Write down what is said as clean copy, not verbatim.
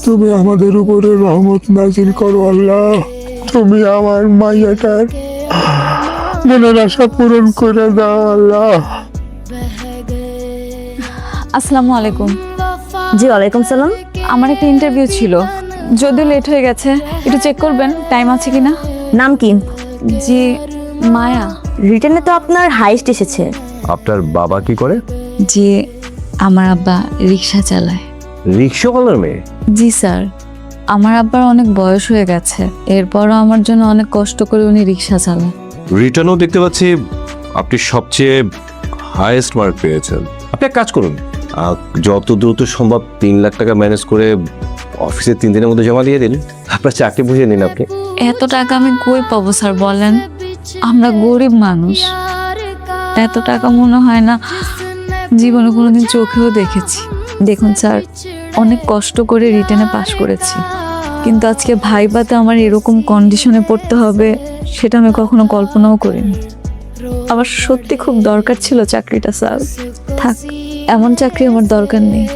তুমি আমাদের উপরে রহমত নাজিল করো আল্লাহ। তুমি আমার মাইয়াটার মনের আশা পূরণ করে দাও আল্লাহ। আসসালামু আলাইকুম। জি ওয়ালাইকুম সালাম। আমার একটা ইন্টারভিউ ছিল, যদিও লেট হয়ে গেছে, একটু চেক করবেন টাইম আছে কিনা। নাম কি? জি মায়া। রিটেনে তো আপনার হাইস্ট এসেছে। আপনার বাবা কি করে? জি আমার আব্বা রিক্সা চালায়। রিক্সাওয়ালার মেয়ে? জি স্যার, আমার আব্বার অনেক বয়স হয়ে গেছে, এরপরও আমার জন্য অনেক কষ্ট করে উনি রিক্সা চালায়। রিটার্নও দেখতে পাচ্ছি আপনি সবচেয়ে হাইয়েস্ট মার্ক পেয়েছেন। আপনি এক কাজ করুন, যত দ্রুত সম্ভব 3 লাখ টাকা ম্যানেজ করে অফিসে 3 দিনের মধ্যে জমা দিয়ে দিন। আপনার চাকরি বুঝিয়ে নিন আপনি। এত টাকা আমি কই পাবো স্যার বলেন? আমরা গরিব মানুষ, এত টাকা মনে হয় না জীবনে কোনোদিন চোখেও দেখেছি। দেখুন স্যার, অনেক কষ্ট করে রিটেনে পাশ করেছি, কিন্তু আজকে ভাইবাতে আমার এরকম কন্ডিশনে পড়তে হবে সেটা আমি কখনো কল্পনাও করিনি। আমার সত্যি খুব দরকার ছিল চাকরিটা স্যার। থাক, এমন চাকরি আমার দরকার নেই।